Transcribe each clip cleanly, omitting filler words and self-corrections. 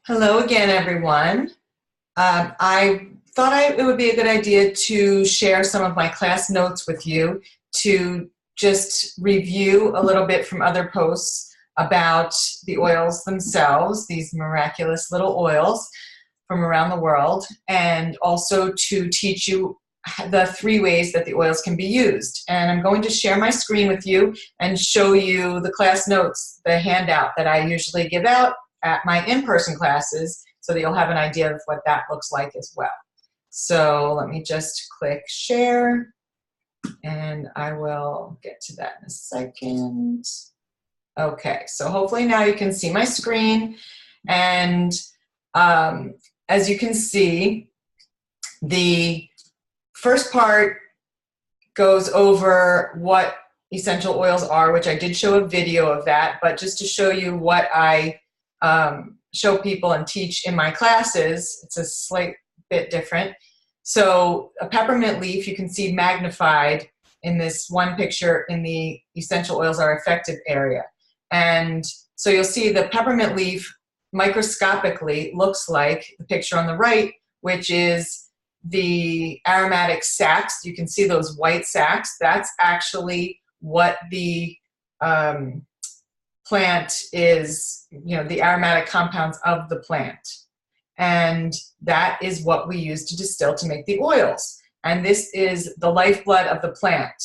Hello again, everyone. I thought it would be a good idea to share some of my class notes with you to just review a little bit from other posts about the oils themselves, these miraculous little oils from around the world, and also to teach you the 3 ways that the oils can be used. And I'm going to share my screen with you and show you the class notes, the handout that I usually give out at my in-person classes, so that you'll have an idea of what that looks like as well. So let me just click share, and I will get to that in a second. Okay, so hopefully now you can see my screen, and as you can see, the first part goes over what essential oils are, which I did show a video of that, but just to show you what I show people and teach in my classes, it's a slight bit different. So a peppermint leaf, you can see magnified in this one picture in the essential oils are effective area. And so you'll see the peppermint leaf microscopically looks like the picture on the right, which is the aromatic sacs. You can see those white sacs. That's actually what the plant is, the aromatic compounds of the plant. And that is what we use to distill to make the oils. And this is the lifeblood of the plant.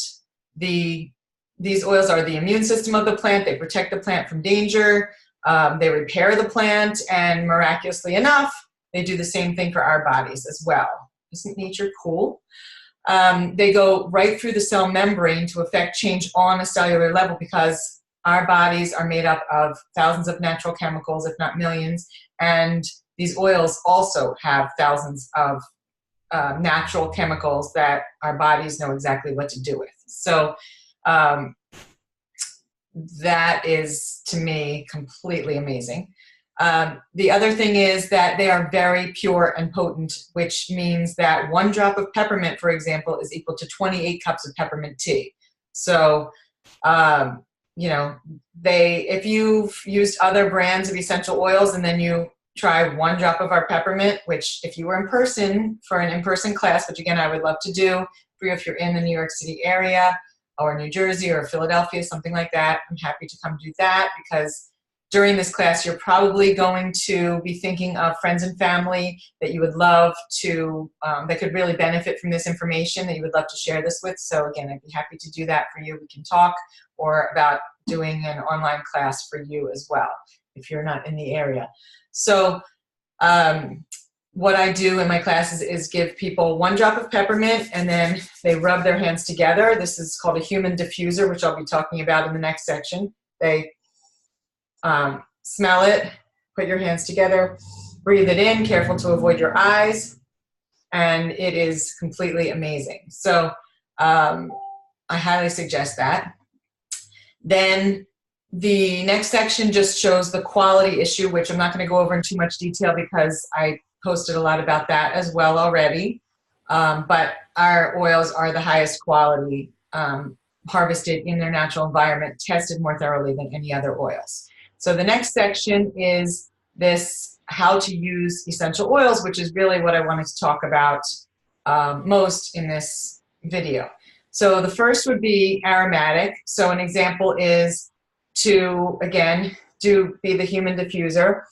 These oils are the immune system of the plant. They protect the plant from danger. They repair the plant, and miraculously enough, they do the same thing for our bodies as well. Isn't nature cool? They go right through the cell membrane to affect change on a cellular level, because our bodies are made up of thousands of natural chemicals, if not millions, and these oils also have thousands of natural chemicals that our bodies know exactly what to do with. So that is, to me, completely amazing. The other thing is that they are very pure and potent, which means that 1 drop of peppermint, for example, is equal to 28 cups of peppermint tea. So if you've used other brands of essential oils and then you try 1 drop of our peppermint, which if you were in person for an in-person class, which again I would love to do for you if you're in the New York City area or New Jersey or Philadelphia, something like that, I'm happy to come do that, because during this class you're probably going to be thinking of friends and family that you would love to, that could really benefit from this information, that you would love to share this with. So again, I'd be happy to do that for you. We can talk, or about doing an online class for you as well if you're not in the area. So what I do in my classes is give people 1 drop of peppermint, and then they rub their hands together. This is called a human diffuser, which I'll be talking about in the next section. They smell it, put your hands together, breathe it in, careful to avoid your eyes, and it is completely amazing. So I highly suggest that. Then the next section just shows the quality issue, which I'm not going to go over in too much detail because I posted a lot about that as well already. But our oils are the highest quality, harvested in their natural environment, tested more thoroughly than any other oils. So the next section is this how to use essential oils, which is really what I wanted to talk about most in this video. So the first would be aromatic. So an example is to, again, be the human diffuser.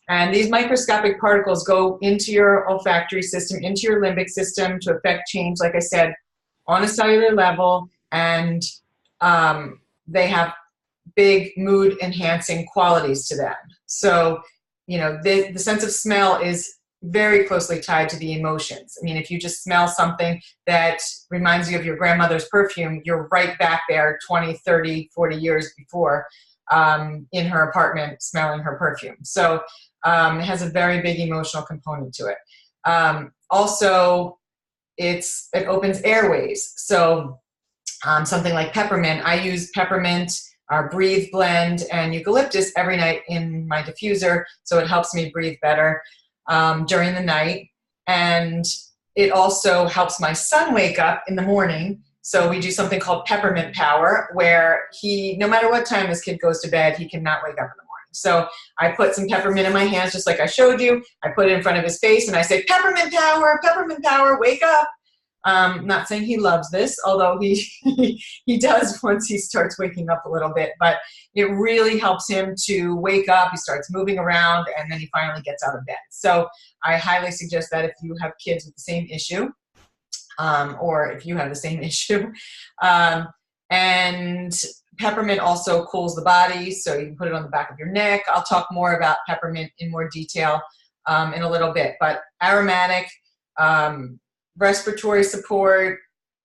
And these microscopic particles go into your olfactory system, into your limbic system to affect change, like I said, on a cellular level. And they have big mood enhancing qualities to them. So, the sense of smell is very closely tied to the emotions. I mean, if you just smell something that reminds you of your grandmother's perfume, you're right back there 20, 30, 40 years before in her apartment smelling her perfume. So it has a very big emotional component to it. Also, it opens airways. So something like peppermint, I use peppermint, our Breathe blend, and eucalyptus every night in my diffuser, so it helps me breathe better during the night. And it also helps my son wake up in the morning. So we do something called peppermint power, where no matter what time this kid goes to bed, he cannot wake up in the morning. So I put some peppermint in my hands, just like I showed you. I put it in front of his face and I say, peppermint power, wake up. Not saying he loves this, although he does once he starts waking up a little bit, but it really helps him to wake up. He starts moving around and then he finally gets out of bed. So I highly suggest that if you have kids with the same issue, or if you have the same issue. And peppermint also cools the body, so you can put it on the back of your neck. I'll talk more about peppermint in more detail in a little bit, but aromatic, respiratory support,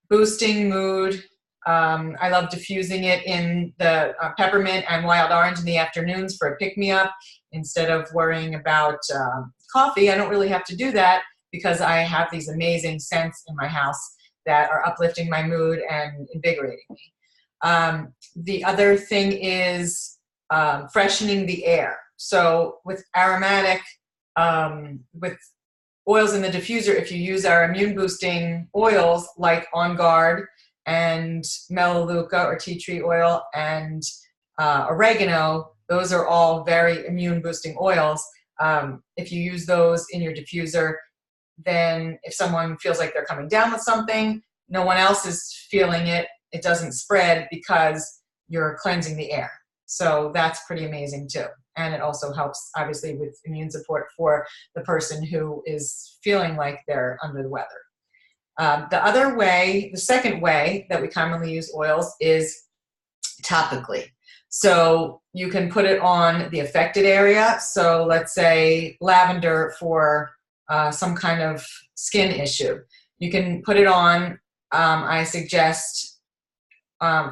boosting mood. I love diffusing it in the peppermint and wild orange in the afternoons for a pick-me-up. Instead of worrying about coffee, I don't really have to do that because I have these amazing scents in my house that are uplifting my mood and invigorating me. The other thing is freshening the air. So with aromatic, with oils in the diffuser, if you use our immune boosting oils like On Guard and Melaleuca or tea tree oil and oregano, those are all very immune boosting oils. If you use those in your diffuser, then if someone feels like they're coming down with something, no one else is feeling it, it doesn't spread because you're cleansing the air. So that's pretty amazing too. And it also helps obviously with immune support for the person who is feeling like they're under the weather. The second way that we commonly use oils is topically. So you can put it on the affected area. So let's say lavender for some kind of skin issue. You can put it on, I suggest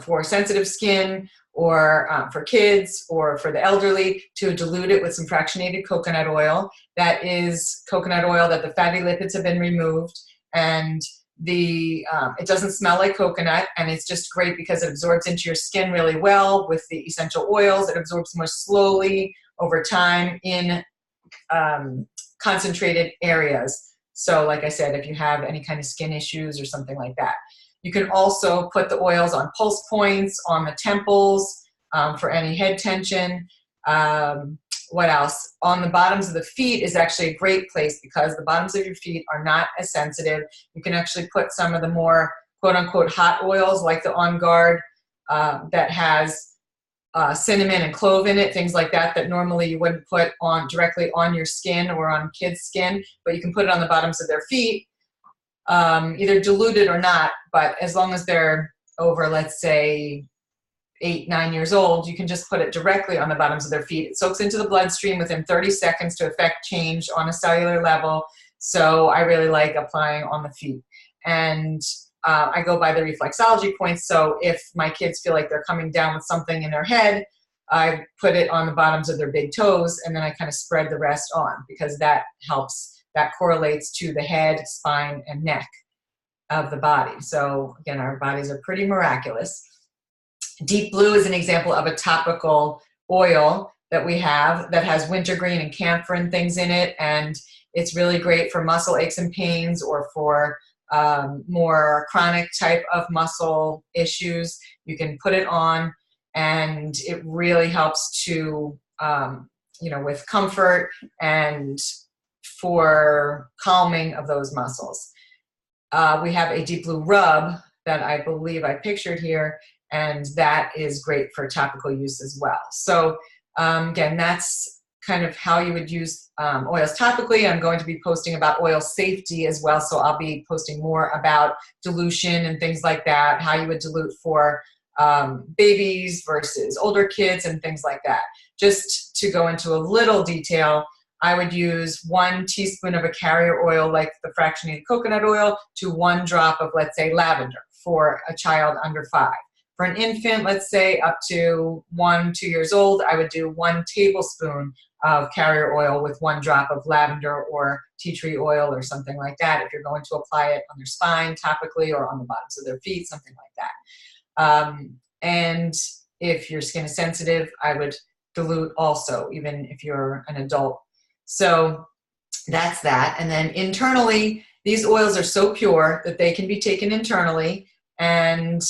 for sensitive skin or for kids or for the elderly, to dilute it with some fractionated coconut oil. That is coconut oil that the fatty lipids have been removed, and it doesn't smell like coconut, and it's just great because it absorbs into your skin really well with the essential oils. It absorbs more slowly over time in concentrated areas. So like I said, if you have any kind of skin issues or something like that. You can also put the oils on pulse points, on the temples, for any head tension. What else? On the bottoms of the feet is actually a great place because the bottoms of your feet are not as sensitive. You can actually put some of the more quote-unquote hot oils like the On Guard that has cinnamon and clove in it, things like that, that normally you wouldn't put on directly on your skin or on kids' skin, but you can put it on the bottoms of their feet, either diluted or not, but as long as they're over, let's say, 8, 9 years old, you can just put it directly on the bottoms of their feet. It soaks into the bloodstream within 30 seconds to affect change on a cellular level. So I really like applying on the feet. And I go by the reflexology points. So if my kids feel like they're coming down with something in their head, I put it on the bottoms of their big toes, and then I kind of spread the rest on because that helps. That correlates to the head, spine, and neck of the body. So again, our bodies are pretty miraculous. Deep Blue is an example of a topical oil that we have that has wintergreen and camphor and things in it, and it's really great for muscle aches and pains or for more chronic type of muscle issues. You can put it on, and it really helps to, with comfort and for calming of those muscles. We have a Deep Blue rub that I believe I pictured here, and that is great for topical use as well. So again, that's kind of how you would use oils topically. I'm going to be posting about oil safety as well, so I'll be posting more about dilution and things like that, how you would dilute for babies versus older kids and things like that. Just to go into a little detail, I would use 1 teaspoon of a carrier oil like the fractionated coconut oil to 1 drop of, let's say, lavender for a child under 5. For an infant, let's say up to 1, 2 years old, I would do 1 tablespoon of carrier oil with 1 drop of lavender or tea tree oil or something like that if you're going to apply it on their spine topically or on the bottoms of their feet, something like that. And if your skin is sensitive, I would dilute also, even if you're an adult. So that's that. And then internally, these oils are so pure that they can be taken internally, and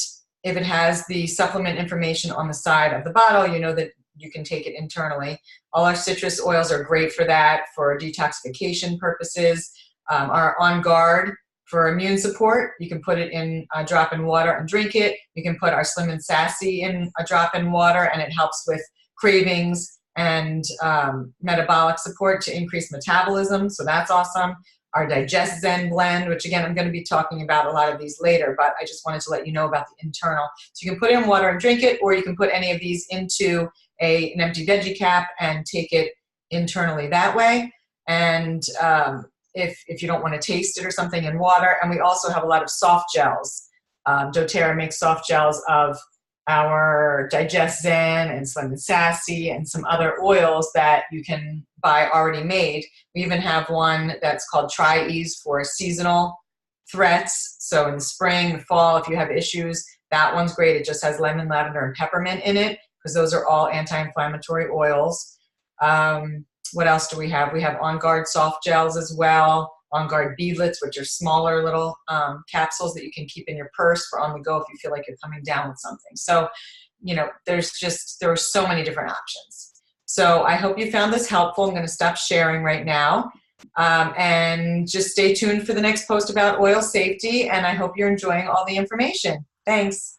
if it has the supplement information on the side of the bottle, you know that you can take it internally. All our citrus oils are great for that, for detoxification purposes. Our On Guard for immune support, you can put it in a drop in water and drink it. You can put our Slim and Sassy in a drop in water, and it helps with cravings and metabolic support to increase metabolism, so that's awesome. Our Digest Zen blend, which again, I'm going to be talking about a lot of these later, but I just wanted to let you know about the internal. So you can put it in water and drink it, or you can put any of these into an empty veggie cap and take it internally that way. And if you don't want to taste it or something, in water. And we also have a lot of soft gels. doTERRA makes soft gels of our Digest Zen and Slim and Sassy and some other oils that you can buy already made. We even have one that's called Try Ease for seasonal threats. So in the spring, the fall, if you have issues, that one's great. It just has lemon, lavender, and peppermint in it because those are all anti-inflammatory oils. What else do we have? We have On Guard soft gels as well. On Guard beadlets, which are smaller little capsules that you can keep in your purse for on the go if you feel like you're coming down with something. So, you know, there are so many different options. So I hope you found this helpful. I'm going to stop sharing right now. And just stay tuned for the next post about oil safety. And I hope you're enjoying all the information. Thanks.